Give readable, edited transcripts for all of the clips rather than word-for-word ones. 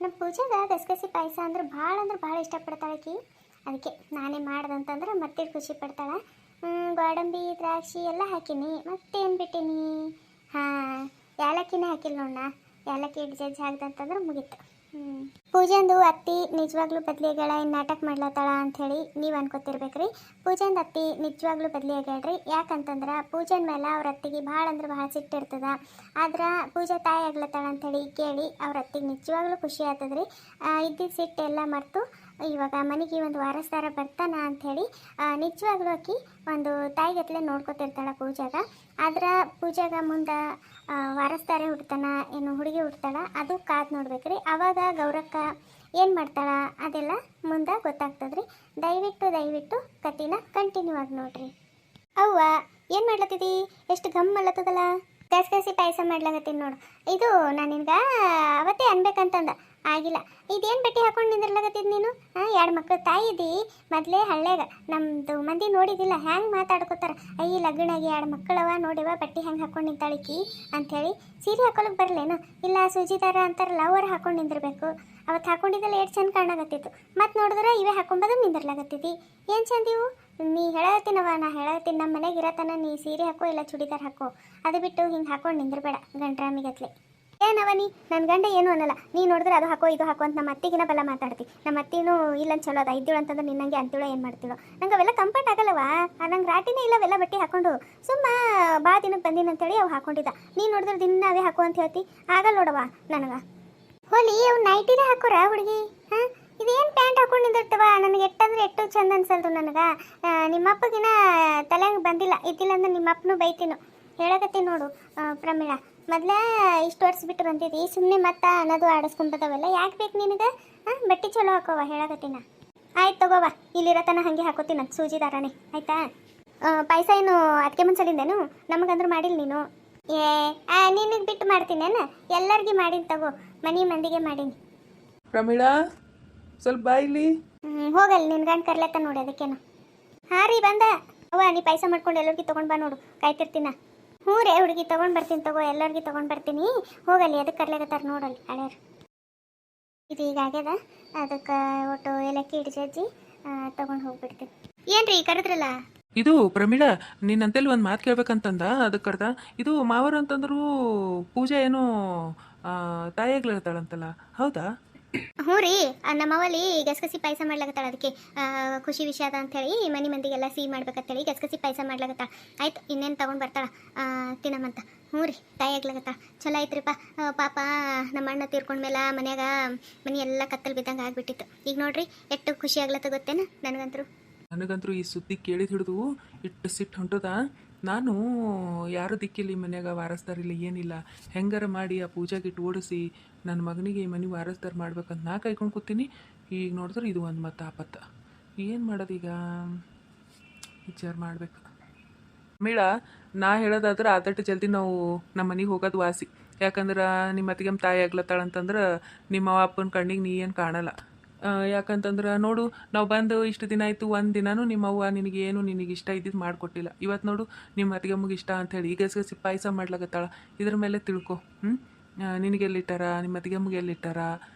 ನಮ್ಮ ಪೂಜೆಗೆ ಗಸಗಸಿ ಪಾಯಸ ಅಂದ್ರೆ ಭಾಳ ಇಷ್ಟಪಡ್ತಾಳೆ ಆಕಿ. ಅದಕ್ಕೆ ನಾನೇ ಮಾಡ್ದಂತಂದ್ರೆ ಮತ್ತೆ ಖುಷಿ ಪಡ್ತಾಳೆ. ಗೋಡಂಬಿ ದ್ರಾಕ್ಷಿ ಎಲ್ಲ ಹಾಕೀನಿ, ಮತ್ತೇನು ಬಿಟ್ಟೀನಿ, ಹಾಂ ಏಲಕ್ಕಿನೇ ಹಾಕಿಲ್ಲ ನೋಡಣ್ಣ. ಏಲಕ್ಕಿ ಜಜ್ಜಿ ಹಾಕ್ದಂತಂದ್ರೆ ಮುಗೀತು. ಪೂಜೆಂದು ಅತ್ತಿ ನಿಜವಾಗ್ಲೂ ಬದಲಿಯಾಗ್ಯಾಳ, ಇನ್ನು ನಾಟಕ ಮಾಡ್ಲತ್ತಾಳ ಅಂಥೇಳಿ ನೀವು ಅನ್ಕೋತಿರ್ಬೇಕ್ರಿ. ಪೂಜೆಂದು ಅತ್ತಿ ನಿಜವಾಗ್ಲೂ ಬದಲಿಯಾಗ್ಯಾಳ್ರಿ. ಯಾಕಂತಂದ್ರೆ ಪೂಜೆನ ಮೇಲೆ ಅವ್ರ ಅತ್ತಿಗೆ ಭಾಳ ಸಿಟ್ಟಿರ್ತದ. ಆದ್ರೆ ಪೂಜೆ ತಾಯಿ ಆಗ್ಲತ್ತಾಳ ಅಂಥೇಳಿ ಕೇಳಿ ಅವ್ರ ಅತ್ತಿಗೆ ನಿಜವಾಗ್ಲೂ ಖುಷಿ ಆಗ್ತದ್ರಿ. ಇದ್ದಿದ್ದ ಸಿಟ್ಟೆಲ್ಲ ಮರೆತು ಇವಾಗ ಮನೆಗೆ ಒಂದು ವಾರಸ್ದಾರ ಬರ್ತಾನ ಅಂಥೇಳಿ ನಿಜವಾಗ್ಲೂ ಆಕಿ ಒಂದು ತಾಯಿಗತ್ಲೆ ನೋಡ್ಕೊತಿರ್ತಾಳೆ ಪೂಜಾಗ. ಆದ್ರೆ ಪೂಜಾಗ ಮುಂದೆ ವಾರಸ್ದಾರೆ ಹುಡ್ತಾನ ಏನು ಹುಡುಗಿ ಹುಡ್ತಾಳ ಅದು ಕಾದು ನೋಡ್ಬೇಕ್ರಿ. ಅವಾಗ ಗೌರಕ್ಕ ಏನು ಮಾಡ್ತಾಳ ಅದೆಲ್ಲ ಮುಂದೆ ಗೊತ್ತಾಗ್ತದ್ರಿ. ದಯವಿಟ್ಟು ಕತಿನ ಕಂಟಿನ್ಯೂ ಆಗಿ ನೋಡ್ರಿ. ಅವ್ವ ಏನು ಮಾಡ್ಲತ್ತಿದಿ? ಎಷ್ಟು ಗಮ್ ಅಲ್ಲತ್ತದಲ್ಲ. ಗಸಗಸಿ ಪಾಯಸ ಮಾಡ್ಲಾಗತ್ತೀನಿ ನೋಡು. ಇದು ನಾನು ನಿನ್ಗೆ ಅವತ್ತೇ ಅನ್ಬೇಕಂತಂದ ಆಗಿಲ್ಲ. ಇದೇನು ಬಟ್ಟೆ ಹಾಕೊಂಡು ನಿಂದಿರ್ಲಾಗತ್ತಿದ್ ನೀನು? ಎರಡು ಮಕ್ಕಳು ತಾಯಿ ಇದ್ದಿ. ಮೊದಲೇ ಹಳ್ಳ್ಯಾಗ ನಮ್ಮದು ಮಂದಿ ನೋಡಿದಿಲ್ಲ ಹ್ಯಾಂಗೆ ಮಾತಾಡ್ಕೋತಾರೆ. ಅಯ್ಯ ಲಗ್ನಾಗಿ 2 ಮಕ್ಕಳವ ನೋಡಿವ ಬಟ್ಟೆ ಹೆಂಗೆ ಹಾಕೊಂಡು ನಿಂತಾಳಿಕಿ ಅಂಥೇಳಿ. ಸೀರೆ ಹಾಕೊಳಕ್ಕೆ ಬರಲೇನು? ಇಲ್ಲ ಸೂಜಿದಾರ ಅಂತಾರಲ್ಲ ಅವ್ರು ಹಾಕೊಂಡು ನಿಂದಿರ್ಬೇಕು. ಅವತ್ತು ಹಾಕೊಂಡಿದ್ದೆಲ್ಲ ಎಷ್ಟು ಚಂದ ಕಾಣಾಗತ್ತಿತ್ತು. ಮತ್ತು ನೋಡಿದ್ರೆ ಇವೇ ಹಾಕೊಂಬದು ನಿಂದಿರ್ಲಾಗತ್ತಿದ್ದಿ. ಏನು ಚಂದಿವು? ನೀ ಹೇಳತ್ತೀನವ, ನಾ ಹೇಳತ್ತೀನಿ ನಮ್ಮ ಮನೆಗೆ ಇರತನ ನೀ ಸೀರೆ ಹಾಕೋ ಇಲ್ಲ ಚೂಡಿದಾರ್ ಹಾಕೋ. ಅದು ಬಿಟ್ಟು ಹಿಂಗೆ ಹಾಕೊಂಡು ನಿಂದಿರ್ಬೇಡ ಗಂಡ್ರಾಮಿಗತ್ಲೆ. ಏನವ ನೀ ನನ್ನ ಗಂಡ ಏನು ಅನ್ನಲ್ಲ. ನೀ ನೋಡಿದ್ರೆ ಅದು ಹಾಕೋ ಇದು ಹಾಕೋ ಅಂತ ನಮ್ಮ ಅತ್ತಿಗಿನ ಬಲ್ಲ ಮಾತಾಡ್ತಿ. ನಮ್ಮ ಅತ್ತಿನೂ ಇಲ್ಲಂತ ಚಲೋ ಅದ ಇದ್ದೀಳು ಅಂತಂದ್ರೆ ನಿನ್ನಂಗೆ ಅಂತೀಳೋ ಏನು ಮಾಡ್ತೀಳೋ. ನಂಗೆ ಅವೆಲ್ಲ ಕಂಫರ್ಟ್ ಆಗಲ್ಲವಾ. ನಂಗೆ ರಾಟಿನೇ ಇಲ್ಲ ಅವೆಲ್ಲ ಬಟ್ಟೆ ಹಾಕೊಂಡು. ಸುಮ್ಮ ಬಾ ದಿನಕ್ಕೆ ಬಂದಿನ ಅಂತೇಳಿ ಅವು ಹಾಕೊಂಡಿದ್ದ. ನೀ ನೋಡಿದ್ರೆ ದಿನ ಅವೇ ಹಾಕೋ ಅಂತ ಹೇಳ್ತಿ. ಆಗಲ್ಲ ನೋಡವ ನನಗೆ. ಹೋಲಿ ಅವು ನೈಟಿನೇ ಹಾಕೋರ ಹುಡುಗಿ. ಹಾಂ ಇದೇನು ಪ್ಯಾಂಟ್ ಹಾಕೊಂಡು ನಿಂದಿರ್ತವ. ನನಗೆ ಎಟ್ಟು ಚಂದ ಅನ್ಸಲ್ದು ನನಗೆ. ನಿಮ್ಮಪ್ಪಗಿನ ತಲೆಗೆ ಬಂದಿಲ್ಲ ಇದ್ದಿಲ್ಲ ಅಂದ್ರೆ ನಿಮ್ಮಪ್ಪನೂ ಬೈತೀನು. ಹೇಳಕತ್ತೀನಿ ನೋಡು ಪ್ರಮೀಳಾ. ಮೊದಲೇ ಇಷ್ಟು ವರ್ಷ ಬಿಟ್ಟು ಬಂದಿದ್ದಿ, ಸುಮ್ಮನೆ ಮತ್ತೆ ಅನ್ನೋದು ಆಡಿಸ್ಕೊಂಬದವೆಲ್ಲ ಯಾಕೆ ಬೇಕು ನಿನಗೆ? ಬಟ್ಟೆ ಚಲೋ ಹಾಕೋವ ಹೇಳಕತ್ತೀನ. ಆಯ್ತು ತಗೋವ, ಇಲ್ಲಿರತನ ಹಾಗೆ ಹಾಕೋತೀನಿ ಸೂಜಿ ದಾರಾನೆ ಆಯ್ತಾ. ಪಾಯಸ ಏನು ಅದಕ್ಕೆ ಮುನ್ಸಲಿಂದೇನು? ನಮಗಂದ್ರೂ ಮಾಡಿಲ್ಲ ನೀನು. ನಿನಗೆ ಬಿಟ್ಟು ಮಾಡ್ತೀನೇನು? ಎಲ್ಲರಿಗೂ ಮಾಡೀನಿ ತಗೋ, ಮನೆ ಮಂದಿಗೆ ಮಾಡೀನಿ. ಪ್ರಮೀಳಾ ಸ್ವಲ್ಪ ಬಾ ಇಲ್ಲಿ. ಹೋಗಲ್ಲ ನಿನ್ನ ಗಂಡು ಕರ್ಲತ್ತ ನೋಡಿ ಅದಕ್ಕೇನು. ಹಾಂ ರೀ ಬಂದ. ಅವ್ವ ನೀ ಪಾಯಸ ಮಾಡ್ಕೊಂಡು ಎಲ್ಲರಿಗೂ ತೊಗೊಂಡು ಬಾ ನೋಡು, ಕಾಯ್ತಿರ್ತೀನ. ಹ್ಞೂ ರೇ ಹುಡುಗಿ ತೊಗೊಂಡು ಬರ್ತೀನಿ ತಗೋ, ಎಲ್ಲರಿಗೂ ತೊಗೊಂಡು ಬರ್ತೀನಿ. ಹೋಗಲ್ಲಿ ಅದಕ್ಕೆ ಕರ್ಲಾಗತ್ತಾರ ನೋಡಲ್ಲಿ ಹಳ್ಯಾರ. ಇದು ಈಗ ಆಗ್ಯದ, ಅದಕ್ಕೆ ಒಟ್ಟು ಏಲಕ್ಕಿ ಜಜ್ಜಿ ತೊಗೊಂಡು ಹೋಗ್ಬಿಡ್ತೀನಿ. ಏನು ರೀ ಕರೆದ್ರಲ್ಲ? ಇದು ಪ್ರಮೀಳಾ ನಿನ್ನಂತೇಳಿ ಒಂದು ಮಾತು ಕೇಳ್ಬೇಕಂತಂದ ಅದಕ್ಕೆ ಕರ್ದ. ಇದು ಮಾವರು ಅಂತಂದ್ರು ಪೂಜೆ ಏನೋ ತಾಯಿಯಾಗ್ಲಿರ್ತಾಳಂತಲ್ಲ, ಹೌದಾ? ಹ್ಞೂ ರೀ, ನಮ್ಮವಲ್ಲಿ ಗಸಗಸಿ ಪಾಯಸ ಮಾಡ್ಲಾಗತ್ತಾಳ. ಅದಕ್ಕೆ ಖುಷಿ ವಿಷಯ ಅದ ಅಂಥೇಳಿ ಮನೆ ಮಂದಿಗೆಲ್ಲ ಸಿಹಿ ಮಾಡ್ಬೇಕಂತೇಳಿ ಗಸಗಸಿ ಪಾಯಸ ಮಾಡ್ಲಾಗತ್ತಾಳ. ಆಯ್ತು ಇನ್ನೇನು ತೊಗೊಂಡು ಬರ್ತಾಳ ತಿನ್ನಮಂತ. ಹ್ಞೂ ರೀ ತಾಯಿ ಆಗ್ಲಾಗತ್ತಾಳ. ಚಲೋ ಐತ್ರಿಪ್ಪ. ಪಾಪ ನಮ್ಮ ಅಣ್ಣ ತೀರ್ಕೊಂಡ್ಮೇಲೆ ಮನ್ಯಾಗ ಮನೆ ಎಲ್ಲ ಕತ್ತಲು ಬಿದ್ದಂಗೆ ಆಗಿಬಿಟ್ಟಿತ್ತು. ಈಗ ನೋಡ್ರಿ ಎಷ್ಟು ಖುಷಿ ಆಗ್ಲತ್ತ ಗೊತ್ತೇನು ನನಗಂತರೂ ಈ ಸುದ್ದಿ ಕೇಳಿದ ಹಿಡಿದು ಇಟ್ಟು ಸಿಟ್ಟು ಹೊಂಟದ. ನಾನು ಯಾರು ದಿಕ್ಕಿಲ್ಲ ಈ ಮನ್ಯಾಗ, ವಾರಸ್ದಾರಿಲ್ಲ ಏನಿಲ್ಲ. ಹೆಂಗಾರ ಮಾಡಿ ಆ ಪೂಜಾಗಿಟ್ಟು ಓಡಿಸಿ ನನ್ನ ಮಗನಿಗೆ ಈ ಮನೆ ವಾರಸ್ದಾರ ಮಾಡ್ಬೇಕಂತ ನಾ ಕಾಯ್ಕೊಂಡು ಕೂತೀನಿ. ಈಗ ನೋಡಿದ್ರೆ ಇದು ಒಂದು ಮತ್ತೆ ಆಪತ್ತ. ಏನು ಮಾಡೋದೀಗ? ವಿಚಾರ ಮಾಡ್ಬೇಕು. ಮೇಳ ನಾ ಹೇಳೋದಾದ್ರೆ ಆದಟ್ಟು ಜಲ್ದಿ ನಾವು ನಮ್ಮ ಮನೆಗೆ ಹೋಗೋದು ವಾಸಿ. ಯಾಕಂದ್ರೆ ನಿಮ್ಮ ಅತ್ತಿಗೆ ತಾಯಿ ಆಗ್ಲತ್ತಾಳಂತಂದ್ರೆ ನಿಮ್ಮ ಅಪ್ಪನ ಕಣ್ಣಿಗೆ ನೀ ಏನು ಕಾಣಲ್ಲ. ಯಾಕಂತಂದ್ರೆ ನೋಡು, ನಾವು ಬಂದು ಇಷ್ಟು ದಿನ ಆಯಿತು, ಒಂದು ದಿನನೂ ನಿಮ್ಮವ್ವ ನಿನಗೇನು ನಿನಗೆ ಇಷ್ಟ ಇದ್ದಿದ್ದು ಮಾಡಿಕೊಟ್ಟಿಲ್ಲ. ಇವತ್ತು ನೋಡು ನಿಮ್ಮ ಅತ್ತಿಗೆಮ್ಮಗೆ ಇಷ್ಟ ಅಂಥೇಳಿ ಈಗ ಗಸಗಸಿ ಪಾಯಸ ಮಾಡ್ಲಾಗತ್ತಾಳ. ಇದ್ರ ಮೇಲೆ ತಿಳ್ಕೊ. ನಿನಗೆಲ್ಲಿಟ್ಟಾರ, ನಿಮ್ಮ ಅತ್ತಿಗೆಮ್ಮಗೆ ಎಲ್ಲಿಟ್ಟಾರ?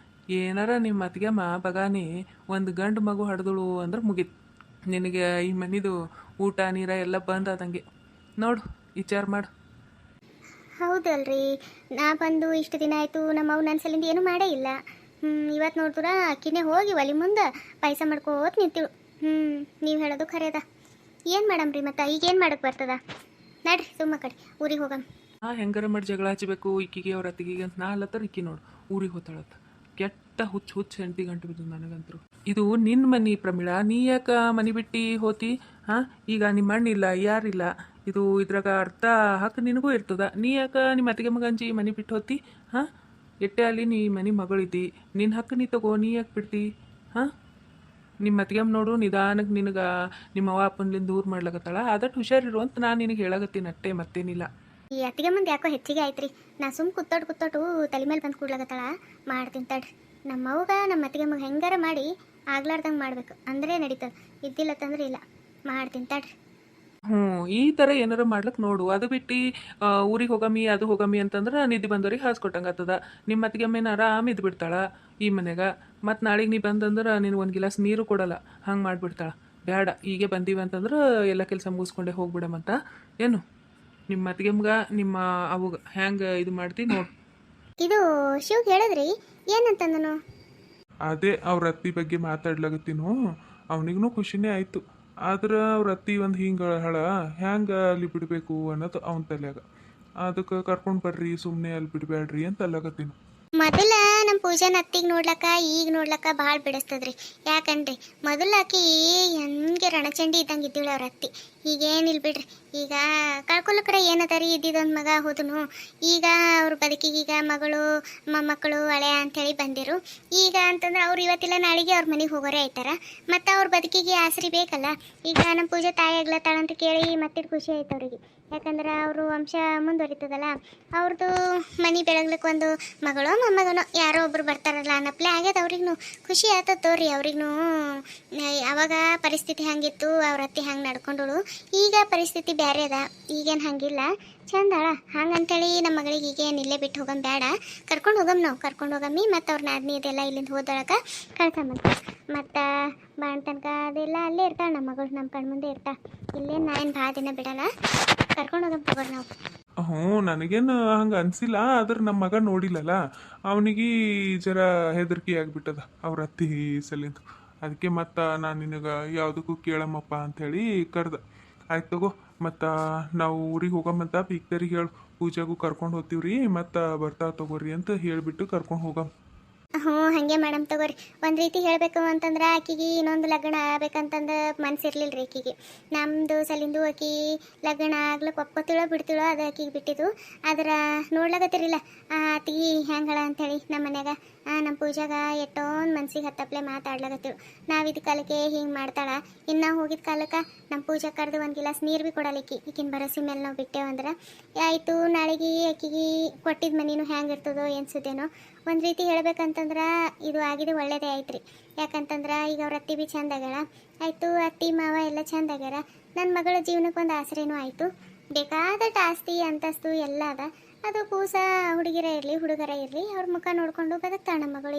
ಏನಾರ ನಿಮ್ಮ ಅತ್ತಿಗೆಮ್ಮ ಬಗಾನಿ ಒಂದು ಗಂಡು ಮಗು ಹಡ್ದಳು ಅಂದ್ರೆ ಮುಗೀತು. ನಿನಗೆ ಈ ಮನೆದು ಊಟ ನೀರ ಎಲ್ಲ ಬಂದಾದಂಗೆ. ನೋಡು ವಿಚಾರ ಮಾಡು. ಹೌದಲ್ರಿ, ನಾ ಬಂದು ಇಷ್ಟು ದಿನ ಆಯಿತು, ನಮ್ಮವ್ವ ನನ್ನ ಸಲಿಂದ ಏನೂ ಮಾಡೇ ಇಲ್ಲ. ಇವತ್ತು ನೋಡ್ತೀರ ಅಕ್ಕಿನೇ ಹೋಗಿ ಒಲಿ ಮುಂದೆ ಪಾಯಸ ಮಾಡ್ಕೋತ ನಿಂತಿಳು. ನೀವು ಹೇಳೋದು ಖರೇದ. ಏನು ಮಾಡಮ್ರಿ ಮತ್ತೆ ಈಗೇನು ಮಾಡಕ್ಕೆ ಬರ್ತದ? ನಡ್ರಿ ಸುಮ್ಮ ಕಡೆ ಊರಿಗೆ ಹೋಗಮ್. ಹೆಂಗಾರ ಮಾಡಿ ಜಗಳ ಹಚ್ಚಬೇಕು ಈಕಿಗೆ ಅವ್ರ ಅತ್ತಿಗೆಗೆ ಅಂತ ನಾ ಅಲ್ಲತ್ತಾರ. ಈಕಿ ನೋಡು ಊರಿಗೆ ಹೋತಾಳತ್ತ. ಕೆಟ್ಟ ಹುಚ್ಚು ಹೆಂಡತಿ ಗಂಟು ಬಿದ್ದು ನನಗಂತರು. ಇದು ನಿನ್ನ ಮನೆ ಪ್ರಮೀಳಾ, ನೀ ಯಾಕೆ ಮನೆ ಬಿಟ್ಟು ಹೋತಿ? ಈಗ ನಿಮ್ಮ ಅಣ್ಣಿಲ್ಲ ಯಾರಿಲ್ಲ, ಇದು ಇದ್ರಾಗ ಅರ್ಥ ಹಕ್ಕು ನಿನಗೂ ಇರ್ತದ. ನೀ ಯಾಕೆ ನಿಮ್ಮ ಅತ್ತಿಗೆ ಮಗಂಜಿ ಮನೆ ಬಿಟ್ಟು ಹೋತಿ? ಎಟ್ಟೆ ಅಲ್ಲಿ ನೀ ಮನೆ ಮಗಳಿದ್ದಿ, ನಿನ್ನ ಹಕ್ಕು ನೀ ತಗೋ, ನೀ ಯಾಕೆ ಬಿಡ್ತಿ? ನಿಮ್ಮ ಅತ್ತಿಗೆಮ್ಮ ನೋಡು ನಿಧಾನಕ್ಕೆ ನಿನಗೆ ನಿಮ್ಮವ್ವ ಅಪ್ಪನಿಂದ ದೂರ ಮಾಡ್ಲಾಗತ್ತಾಳ. ಅದಟ್ಟು ಹುಷಾರಿರು ಅಂತ ನಾನು ನಿನಗೆ ಹೇಳಾಗತ್ತೀನಿ ಅಷ್ಟೇ, ಮತ್ತೇನಿಲ್ಲ. ಈ ಅತ್ತಿಗೆ ಮುಂದೆ ಯಾಕೋ ಹೆಚ್ಚಿಗೆ ಆಯ್ತ್ರಿ. ನಾ ಸುಮ್ಮ ಕುತ್ತೋಟು ತಲೆ ಮೇಲೆ ಬಂದು ಕೂಡ್ಲಾಗತ್ತಾಳ. ಮಾಡ್ತೀನಿ ತಡ್ರಿ. ನಮ್ಮವ್ಗ ನಮ್ಮ ಅತ್ತಿಗೆ ಮಗ ಹೆಂಗಾರ ಮಾಡಿ ಆಗ್ಲಾರ್ದಂಗೆ ಮಾಡ್ಬೇಕು ಅಂದರೆ ನಡೀತದೆ. ಇದ್ದಿಲ್ಲತ್ತಂದ್ರೆ ಇಲ್ಲ. ಮಾಡ್ತೀನಿ ತಡ್ರಿ. ಹ್ಞೂ ಈ ಥರ ಏನಾರ ಮಾಡ್ಲಿಕ್ಕೆ ನೋಡು. ಅದು ಬಿಟ್ಟು ಊರಿಗೆ ಹೋಗಮ್ಮಿ ಅದು ಹೋಗಮ್ಮಿ ಅಂತಂದ್ರೆ ನಿದ್ದೆ ಬಂದವ್ರಿಗೆ ಹಾಸ್ಕೊಟ್ಟಂಗೆ ಆಗ್ತದ. ನಿಮ್ಮ ಅತ್ತಿಗೆಮ್ಮೇನ ಆರಾಮ್ ಇದ್ದು ಬಿಡ್ತಾಳ ಈ ಮನ್ಯಾಗ. ಮತ್ತು ನಾಳೆಗೆ ನೀ ಬಂದಂದ್ರೆ ನಿನಗೆ ಒಂದು ಗಿಲಾಸ್ ನೀರು ಕೊಡಲ್ಲ, ಹಂಗೆ ಮಾಡಿಬಿಡ್ತಾಳ. ಬೇಡ, ಹೀಗೆ ಬಂದೀವಿ ಅಂತಂದ್ರೆ ಎಲ್ಲ ಕೆಲಸ ಮುಗಿಸ್ಕೊಂಡೆ ಹೋಗ್ಬಿಡಮಂತ. ಏನು ನಿಮ್ಮ ಅತ್ತಿಗೆಮ್ಗೆ ನಿಮ್ಮ ಅವಾಗ ಹ್ಯಾಂಗೆ ಇದು ಮಾಡ್ತಿ ನೋಡು. ಇದು ಶಿವ್ಗೆ ಹೇಳಿದ್ರಿ ಏನಂತಂದನು? ಅದೇ ಅವ್ರ ಅತ್ತಿ ಬಗ್ಗೆ ಮಾತಾಡ್ಲಾಗತ್ತೀನು. ಅವನಿಗೂ ಖುಷಿನೇ ಆಯಿತು. ಆದ್ರೆ ಅವ್ರ ಅತ್ತಿ ಒಂದು ಹಿಂಗೆ ಹಳ ಹ್ಯಾಂಗೆ ಅಲ್ಲಿ ಬಿಡಬೇಕು ಅನ್ನೋದು ಅವನ ತಲೆಯಾಗ. ಅದಕ್ಕೆ ಕರ್ಕೊಂಡು ಬರ್ರಿ, ಸುಮ್ಮನೆ ಅಲ್ಲಿ ಬಿಡಬೇಡ್ರಿ ಅಂತ ಅಲ್ಲಾಗತ್ತೀನು. ಮೊದಲ ನಮ್ಮ ಪೂಜಾನ ಅತ್ತಿಗೆ ನೋಡ್ಲಕ್ಕ ಈಗ ನೋಡ್ಲಕ್ಕ ಭಾಳ ಬಿಡಿಸ್ತದ್ರಿ. ಯಾಕಂದ್ರಿ ಮೊದಲು ಆಕಿ ಹೆಂಗೆ ರಣಚಂಡಿ ಇದ್ದಂಗೆ ಇದ್ದೀಳು ಅವ್ರ ಅತ್ತಿ. ಈಗೇನಿಲ್ಲ ಬಿಡ್ರಿ. ಈಗ ಕಳ್ಕೊಳಕ್ರ ಏನದ ರೀ, ಇದ್ದಿದ್ದೊಂದು ಮಗ ಹೋದನು. ಈಗ ಅವ್ರ ಬದುಕಿಗೆ ಈಗ ಮಗಳು ಮೊಮ್ಮಕ್ಕಳು ಹಳೆ ಅಂಥೇಳಿ ಬಂದಿರು. ಈಗ ಅಂತಂದ್ರೆ ಅವ್ರು ಇವತ್ತಿಲ್ಲ ನಾಳೆಗೆ ಅವ್ರ ಮನೆಗೆ ಹೋಗೋರೇ ಆಯ್ತಾರ. ಮತ್ತು ಅವ್ರ ಬದುಕಿಗೆ ಆಸರಿ ಬೇಕಲ್ಲ. ಈಗ ನಮ್ಮ ಪೂಜೆ ತಾಯಿ ಆಗ್ಲತ್ತಾಳಂತ ಕೇಳಿ ಮತ್ತಿಟ್ಟು ಖುಷಿ ಆಯ್ತು ಅವ್ರಿಗೆ. ಯಾಕಂದ್ರೆ ಅವರು ವಂಶ ಮುಂದುವರಿತದಲ್ಲ. ಅವ್ರದ್ದು ಮನೆ ಬೆಳಗ್ಲಿಕ್ಕೆ ಒಂದು ಮಗಳೋ ಮೊಮ್ಮಗನೋ ಯಾರೋ ಒಬ್ರು ಬರ್ತಾರಲ್ಲ ಅನ್ನಪ್ಲೆ ಆಗ್ಯದ. ಅವ್ರಿಗೂ ಖುಷಿ ಆತದ ತೋರಿ. ಅವ್ರಿಗೂ ಅವಾಗ ಪರಿಸ್ಥಿತಿ ಹಂಗಿತ್ತು, ಅವ್ರ ಅತ್ತಿ ಹಂಗೆ ನಡ್ಕೊಂಡಳು. ಈಗ ಪರಿಸ್ಥಿತಿ ಬೇರೆ ಅದ, ಈಗೇನು ಹಂಗಿಲ್ಲ. ಚಂದಾಳ ಹಂಗಂತೇಳಿ ನಮ್ಮ ಮಗಳಿಗೆ ಈಗೇನು ಇಲ್ಲೇ ಬಿಟ್ಟು ಹೋಗಮ್ ಬೇಡ, ಕರ್ಕೊಂಡು ಹೋಗಮ್ ನಾವು. ಕರ್ಕೊಂಡು ಹೋಗಮ್ಮಿ ಮತ್ತು ಅವ್ರ ನಾದ್ನಿ ಇದೆಲ್ಲ ಇಲ್ಲಿಂದ ಹೋದೊಳಗೆ ಕಳ್ಸಮ್ಮಂತ. ಮತ್ತು ಬಾಣ್ ತನಕ ಅದೆಲ್ಲ ಅಲ್ಲೇ ಇರ್ತಾಳೆ ನಮ್ಮ ಮಗಳು, ನಮ್ಮ ಕಣ್ಮುಂದೆ ಇರ್ತಾಳೆ. ಇಲ್ಲೇನು ನಾ ಏನು ಭಾಳ ದಿನ ಬಿಡಲ್ಲ, ಕರ್ಕೊಂಡು ಹೋಗಮ್ ತಗೋರಿ ನಾವು. ಹ್ಞೂ ನನಗೇನು ಹಂಗೆ ಅನಿಸಿಲ್ಲ. ಆದ್ರೆ ನಮ್ಮ ಮಗ ನೋಡಿಲ್ಲಲ್ಲ, ಅವನಿಗೆ ಜರ ಹೆದರಿಕೆ ಆಗಿಬಿಟ್ಟದ ಅವ್ರ ಅತ್ತಿ ಸಲಿಂದು. ಅದಕ್ಕೆ ಮತ್ತು ನಾನು ನಿನಗೆ ಯಾವುದಕ್ಕೂ ಕೇಳಮ್ಮಪ್ಪ ಅಂಥೇಳಿ ಕರ್ದೆ. ಆಯ್ತು ತಗೋ, ಮತ್ತು ನಾವು ಊರಿಗೆ ಹೋಗಮ್ಮಂತ ಬೀಗ್ದರಿಗೆ ಹೇಳು, ಪೂಜೆಗೂ ಕರ್ಕೊಂಡು ಹೋಗ್ತೀವ್ರಿ ಮತ್ತು ಬರ್ತಾವೆ ತಗೋರಿ ಅಂತ ಹೇಳಿಬಿಟ್ಟು ಕರ್ಕೊಂಡು ಹೋಗಮ್ಮ. ಹ್ಞೂ ಹಾಗೆ ಮೇಡಮ್ ತಗೋರಿ. ಒಂದು ರೀತಿ ಹೇಳಬೇಕು ಅಂತಂದ್ರೆ ಆಕಿಗೆ ಇನ್ನೊಂದು ಲಗ್ನ ಆಗ್ಬೇಕಂತಂದು ಮನ್ಸಿರ್ಲಿಲ್ಲ ರೀ ಆಕಿಗೆ. ನಮ್ಮದು ಸಲಿಂದು ಆಕಿ ಲಗ್ನ ಆಗ್ಲಿಕ್ಕೆ ಒಪ್ಕೋತಿಳೋ ಬಿಡ್ತಿಳೋ ಅದು ಆಕಿಗೆ ಬಿಟ್ಟಿದ್ದು. ಆದ್ರೆ ನೋಡ್ಲಾಗತ್ತಿರಿಲ್ಲ ಆತಿಗೆ ಹೆಂಗಳ ಅಂಥೇಳಿ ನಮ್ಮ ಮನ್ಯಾಗ ನಮ್ಮ ಪೂಜಾಗ ಎಷ್ಟೊಂದು ಮನ್ಸಿಗೆ ಹತ್ತಪ್ಲೆ ಮಾತಾಡ್ಲಾಗತ್ತಿಳು. ನಾವು ಇದು ಕಾಲಕ್ಕೆ ಹಿಂಗೆ ಮಾಡ್ತಾಳ. ಇನ್ನು ನಾವು ಹೋಗಿದ್ದ ಕಾಲಕ್ಕೆ ನಮ್ಮ ಪೂಜಾ ಕರೆದು ಒಂದು ಗಿಲಾಸ್ ನೀರು ಭೀ ಕೊಡಲಿಕ್ಕಿ. ಈಕಿನ ಭರವಸೆ ಮೇಲೆ ನಾವು ಬಿಟ್ಟೇವಂದ್ರೆ ಆಯಿತು. ನಾಳೆಗೆ ಆಕಿಗೆ ಕೊಟ್ಟಿದ್ದ ಮನೇನು ಹೆಂಗೆ ಇರ್ತದೋ ಎನ್ಸುತ್ತೇನೋ. ಒಂದು ರೀತಿ ಹೇಳ್ಬೇಕಂತಂದ್ರೆ ಇದು ಆಗಿದೆ ಒಳ್ಳೇದೇ ಆಯ್ತು ರೀ. ಯಾಕಂತಂದ್ರೆ ಈಗ ಅವ್ರ ಅತ್ತಿ ಭೀ ಚಂದಾಗ್ಯಾಳ, ಆಯಿತು. ಅತ್ತಿ ಮಾವ ಎಲ್ಲ ಚಂದಾಗ್ಯಾರ. ನನ್ನ ಮಗಳ ಜೀವನಕ್ಕೆ ಒಂದು ಆಸರೆನೂ ಆಯಿತು. ಬೇಕಾದಷ್ಟು ಆಸ್ತಿ ಅಂತಸ್ತು ಎಲ್ಲ ಅದ. ಅದು ಕೂಸ ಹುಡುಗಿರ ಇರಲಿ ಹುಡುಗರ ಇರಲಿ ಅವ್ರ ಮುಖ ನೋಡಿಕೊಂಡು ಬದುಕ್ತಾಳೆ ನಮ್ಮ ಮಗಳು.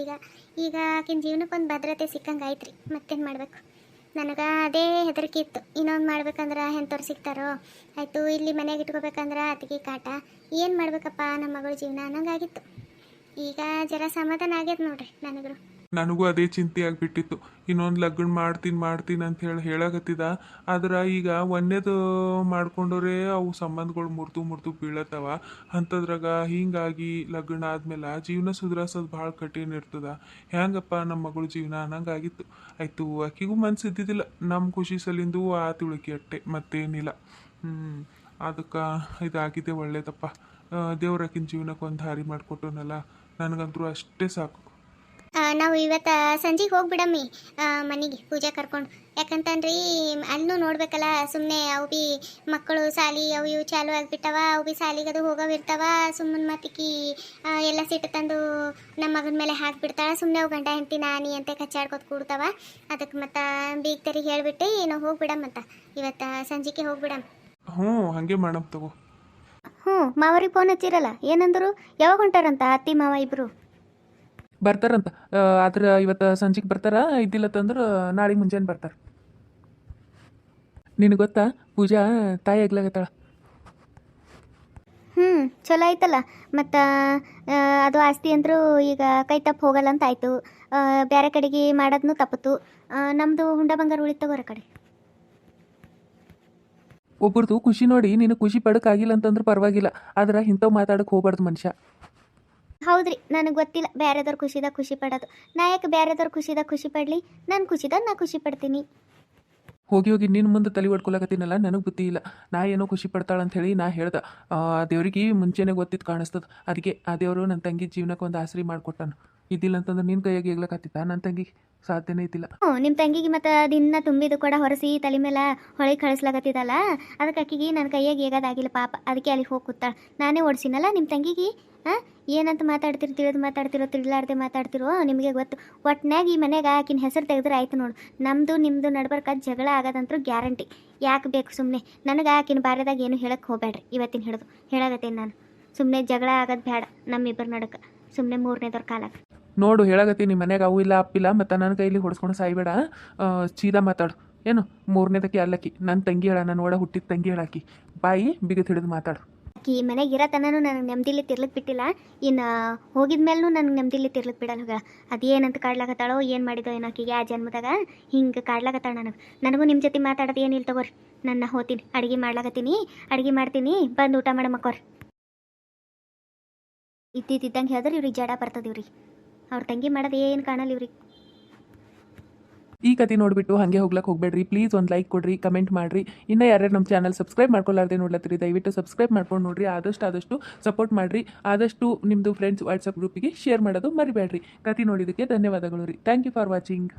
ಈಗ ಆಕಿನ ಜೀವನಕ್ಕೆ ಒಂದು ಭದ್ರತೆ ಸಿಕ್ಕಂಗೆ ಆಯ್ತು ರೀ. ಮತ್ತೇನು ಮಾಡಬೇಕು? ನನಗೆ ಅದೇ ಹೆದರಿಕೆ ಇತ್ತು. ಇನ್ನೊಂದು ಮಾಡ್ಬೇಕಂದ್ರೆ ಎಂಥವ್ರು ಸಿಗ್ತಾರೋ, ಆಯಿತು ಇಲ್ಲಿ ಮನೆಗೆ ಇಟ್ಕೋಬೇಕಂದ್ರೆ ಅತಿಗೆ ಕಾಟ, ಏನು ಮಾಡ್ಬೇಕಪ್ಪ ನಮ್ಮ ಮಗಳ ಜೀವನ ಅನ್ನಂಗಾಗಿತ್ತು. ಈಗ ಜರ ಸಮಾಧಾನ ಆಗ್ಯದ ನೋಡ್ರಿ ನನಗೂ. ನನಗೂ ಅದೇ ಚಿಂತೆ ಆಗಿಬಿಟ್ಟಿತ್ತು. ಇನ್ನೊಂದು ಲಗ್ನ ಮಾಡ್ತೀನಿ ಅಂತ ಹೇಳಕತ್ತಿದ. ಆದ್ರೆ ಈಗ ಒಂದೇದು ಮಾಡ್ಕೊಂಡವ್ರೆ ಅವು ಸಂಬಂಧಗಳು ಮುರಿದು ಬೀಳತ್ತವ. ಅಂಥದ್ರಾಗ ಹಿಂಗಾಗಿ ಲಗ್ನ ಆದ್ಮೇಲೆ ಜೀವನ ಸುಧಾರಿಸೋದು ಭಾಳ ಕಠಿಣ ಇರ್ತದ. ಹೆಂಗಪ್ಪ ನಮ್ಮ ಮಗಳ ಜೀವನ ಅನ್ನಂಗಾಗಿತ್ತು. ಆಯಿತು, ಆಕಿಗೂ ಮನ್ಸು ಇದ್ದಿದ್ದಿಲ್ಲ ನಮ್ಮ ಖುಷಿ ಸಲಿಂದು ಆ ತಿಳುಕಿ ಅಟ್ಟೆ, ಮತ್ತೇನಿಲ್ಲ. ಅದಕ್ಕೆ ಇದಾಗಿದೆ ಒಳ್ಳೇದಪ್ಪ. ದೇವ್ರಾಕಿನ ಜೀವನಕ್ಕೆ ಒಂದು ದಾರಿ ಮಾಡಿಕೊಟ್ಟನಲ್ಲ, ನನಗಂತರೂ ಅಷ್ಟೇ ಸಾಕು. ನಾವು ಇವತ್ತು ಸಂಜೆಗೆ ಹೋಗ್ಬಿಡಮ್ಮಿ ಮನೆಗೆ ಪೂಜೆ ಕರ್ಕೊಂಡು. ಯಾಕಂತಂದ್ರಿ ಅಲ್ಲೂ ನೋಡ್ಬೇಕಲ್ಲ. ಸುಮ್ಮನೆ ಅವು ಭೀ ಮಕ್ಕಳು ಸಾಲಿ ಅವು ಇವು ಚಾಲು ಆಗಿಬಿಟ್ಟವ. ಅವು ಭೀ ಸಾಲಿಗದು ಹೋಗೋವಿರ್ತಾವ. ಸುಮ್ಮನೆ ಮತ್ತಿಕ್ಕಿ ಎಲ್ಲ ಸಿಟ್ಟು ತಂದು ನಮ್ಮ ಮಗನ ಮೇಲೆ ಹಾಕಿಬಿಡ್ತಾಳೆ. ಸುಮ್ಮನೆ ಅವು ಗಂಡ ಹೆಂಡತಿ ನಾನಿ ಅಂತ ಕಚ್ಚಾಡ್ಕೊತ ಕೂಡ್ತಾವ. ಅದಕ್ಕೆ ಮತ್ತು ಬೀಗ್ತರಿಗೆ ಹೇಳಿಬಿಟ್ಟು ನಾವು ಹೋಗ್ಬಿಡಮ್ಮಂತ. ಇವತ್ತು ಸಂಜೆಗೆ ಹೋಗ್ಬಿಡಮ್ಮ. ಹ್ಞೂ ಹಾಗೆ ಮಾಡಮ್ ತಗೋ. ಹ್ಞೂ ಮಾವರಿಗೆ ಫೋನ್ ಹಚ್ಚಿರಲ್ಲ, ಏನಂದರು? ಯಾವಾಗ ಹೊಂಟಾರಂತ ಅತ್ತಿ ಮಾವ ಇಬ್ಬರು? ಬರ್ತಾರಂತ. ಆದ್ರೆ ಇವತ್ತು ಸಂಜೆಗೆ ಬರ್ತಾರ, ಇದ್ದಿಲ್ಲತ್ತಂದ್ರೆ ನಾಳೆ ಮುಂಜಾನೆ ಬರ್ತಾರೆ. ನಿನಗೆ ಗೊತ್ತಾ ಪೂಜಾ ತಾಯಿ ಆಗ್ಲಾಗತ್ತಾಳ. ಚಲೋ ಆಯ್ತಲ್ಲ. ಮತ್ತು ಅದು ಆಸ್ತಿ ಅಂದರೂ ಈಗ ಕೈ ತಪ್ಪು ಹೋಗಲ್ಲ ಅಂತ ಆಯಿತು. ಬೇರೆ ಕಡೆಗೆ ಮಾಡೋದನ್ನು ತಪ್ಪಿತು. ನಮ್ಮದು ಹುಂಡ ಬಂಗಾರ ಉಳಿತಗೋರ ಕಡೆ. ಒಬ್ಬರದು ಖುಷಿ ನೋಡಿ ನೀನು ಖುಷಿ ಪಡೋಕ್ಕಾಗಿಲ್ಲ ಅಂತಂದ್ರೆ ಪರವಾಗಿಲ್ಲ. ಆದ್ರೆ ಇಂಥವು ಮಾತಾಡೋಕೆ ಹೋಗ್ಬಾರ್ದು ಮನುಷ್ಯ. ಹೌದ್ರಿ, ನನಗೆ ಗೊತ್ತಿಲ್ಲ ಬೇರೆದವ್ರು ಖುಷಿದಾಗ ಖುಷಿ ಪಡೋದು. ನಾ ಯಾಕೆ ಬೇರೆದವ್ರು ಖುಷಿದಾಗ ಖುಷಿ ಪಡಲಿ? ನನ್ನ ಖುಷಿದಾಗ ನಾ ಖುಷಿ ಪಡ್ತೀನಿ. ಹೋಗಿ ನಿನ್ನ ಮುಂದೆ ತಲೆ ಹೊಡ್ಕೊಳಕತ್ತೀನಲ್ಲ, ನನಗೆ ಬುದ್ಧಿ ಇಲ್ಲ. ನಾ ಏನೋ ಖುಷಿ ಪಡ್ತಾಳೆ ಅಂಥೇಳಿ ನಾ ಹೇಳ್ದೆ. ದೇವ್ರಿಗೆ ಮುಂಚೆನೇ ಗೊತ್ತಿತ್ತು ಕಾಣಿಸ್ತದೆ. ಅದಕ್ಕೆ ಆ ದೇವರು ನನ್ನ ತಂಗಿ ಜೀವನಕ್ಕೆ ಒಂದು ಆಸರಿ ಮಾಡಿಕೊಟ್ಟಾನು. ಇದ್ದಿಲ್ಲ ಅಂತಂದ್ರೆ ನಿನ್ನ ಕೈಯಾಗಿ ಆಗ್ಲಕತ್ತಿತ್ತ ನನ್ನ ತಂಗಿ ಸಾಧ್ಯನೇ ಇದ್ದಿಲ್ಲ. ನಿಮ್ಮ ತಂಗಿಗೆ ಮತ್ತು ದಿನ ತುಂಬಿದು ಕೂಡ ಹೊರಸಿ ತಲೆ ಮೇಲೆ ಹೊಳೆ ಕಳಿಸ್ಲಾಗತ್ತಿದ್ದಲ್ಲ. ಅದಕ್ಕೆ ಅಕ್ಕಿಗೆ ನನ್ನ ಕೈಯಾಗಿ ಹೇಗೋದಾಗಿಲ್ಲ ಪಾಪ. ಅದಕ್ಕೆ ಅಲ್ಲಿಗೆ ಹೋಗಿ ಕೂತಾಳೆ. ನಾನೇ ಓಡಿಸಿನಲ್ಲ ನಿಮ್ಮ ತಂಗಿಗೆ. ಹಾಂ ಏನಂತ ಮಾತಾಡ್ತಿರೋ ತಿಳಿಲಾರ್ದೆ ಮಾತಾಡ್ತಿರೋ ನಿಮಗೆ ಗೊತ್ತು. ಒಟ್ನಾಗ ಈ ಮನೆಗೆ ಆಕಿನ ಹೆಸರು ತೆಗೆದ್ರೆ ಆಯ್ತು ನೋಡು. ನಮ್ಮದು ನಿಮ್ಮದು ನಡ್ಬರ್ಕ ಜಗಳ ಆಗೋದಂತೂ ಗ್ಯಾರಂಟಿ. ಯಾಕೆ ಬೇಕು ಸುಮ್ಮನೆ ನನಗೆ ಆಕಿನ ಬಾರ್ಯದಾಗ ಏನು ಹೇಳಕ್ಕೆ ಹೋಗಬೇಡ್ರಿ. ಇವತ್ತಿನ ಹಿಡಿದು ಹೇಳಾಗತ್ತೇನೆ ನಾನು. ಸುಮ್ಮನೆ ಜಗಳ ಆಗೋದು ಬೇಡ ನಮ್ಮಿಬ್ಬರು ನಡಕ್ಕೆ. ಸುಮ್ಮನೆ ಮೂರನೇದವ್ರ ಕಾಲಕ್ಕೆ ನೋಡು ಹೇಳಾಗತ್ತೀನಿ ಮನೆಗೆ ಅವು ಇಲ್ಲ ಅಪ್ಪಿಲ್ಲ ಮತ್ತು ನನ್ನ ಕೈಲಿ ಹೊಡ್ಸ್ಕೊಂಡು ಸಾಯ್ಬೇಡ. ಸೀದಾ ಮಾತಾಡು. ಏನು ಮೂರನೇದಕ್ಕೆ ಅಲ್ಲಕ್ಕಿ ನನ್ನ ತಂಗಿ ಹೇಳ, ನನ್ನ ಒಡ ಹುಟ್ಟಿದ ತಂಗಿ ಹೇಳಾಕಿ. ಬಾಯಿ ಬಿಗತ್ ಹಿಡಿದು ಮಾತಾಡು. ಆಕಿ ಮನೆಗೆ ಇರತನೂ ನನಗೆ ನೆಮ್ಮದಿಲಿ ತಿರ್ಲಿಕ್ಕೆ ಬಿಟ್ಟಿಲ್ಲ. ಇನ್ನು ಹೋಗಿದ ಮೇಲೂ ನನಗೆ ನೆಮ್ಮದಿಲಿ ತಿರ್ಲಿಕ್ಕೆ ಬಿಡಲ್ಲ ಹೋಗ. ಅದೇನಂತ ಕಾಡ್ಲಾಕತ್ತಾಳೋ ಏನು ಮಾಡಿದೋ ಏನೋ ಆಕಿಗೆ ಆ ಜನ್ಮದಾಗ ಹಿಂಗೆ ಕಾಡ್ಲಾಕತ್ತಾಳ ನನಗೂ ನಿಮ್ಮ ಜೊತೆ ಮಾತಾಡೋದು ಏನಿಲ್ಲ ತಗೋರಿ. ನನ್ನ ಹೋತೀನಿ ಅಡುಗೆ ಅಡುಗೆ ಮಾಡ್ತೀನಿ ಬಂದು ಊಟ ಮಾಡಿ ಮಕ್ಕೋರಿ. ಇದ್ದಿದ್ದಂಗೆ ಹೇಳಿದ್ರೆ ಇವ್ರಿಗೆ ಜಡ ಬರ್ತದೆ. ಇವ್ರಿಗೆ ಅವ್ರ ತಂಗಿ ಮಾಡೋದು ಏನು ಕಾಣಲ್ಲ ಇವ್ರಿಗೆ. ಈ ಕತೆ ನೋಡಿಬಿಟ್ಟು ಹಾಗೆ ಹೋಗ್ಲಕ್ಕೆ ಹೋಗ್ಬೇಡ್ರಿ. ಪ್ಲೀಸ್ ಒಂದು ಲೈಕ್ ಕೊಡ್ರಿ, ಕಮೆಂಟ್ ಮಾಡಿರಿ. ಇನ್ನೂ ಯಾರ್ಯಾರು ನಮ್ಮ ಚಾನಲ್ ಸಬ್ಸ್ಕ್ರೈಬ್ ಮಾಡ್ಕೊಳ್ಳಾರ್ದೆ ನೋಡ್ಲತ್ತೀರಿ ದಯವಿಟ್ಟು ಸಬ್ಸ್ಕ್ರೈಬ್ ಮಾಡ್ಕೊಂಡು ನೋಡ್ರಿ. ಆದಷ್ಟು ಸಪೋರ್ಟ್ ಮಾಡಿರಿ. ಆದಷ್ಟು ನಿಮ್ಮದು ಫ್ರೆಂಡ್ಸ್ ವಾಟ್ಸಪ್ ಗ್ರೂಪಿಗೆ ಶೇರ್ ಮಾಡೋದು ಮರಿಬೇಡ್ರಿ. ಕತೆ ನೋಡಿದ್ದಕ್ಕೆ ಧನ್ಯವಾದಗಳು ರೀ. Thank you for watching.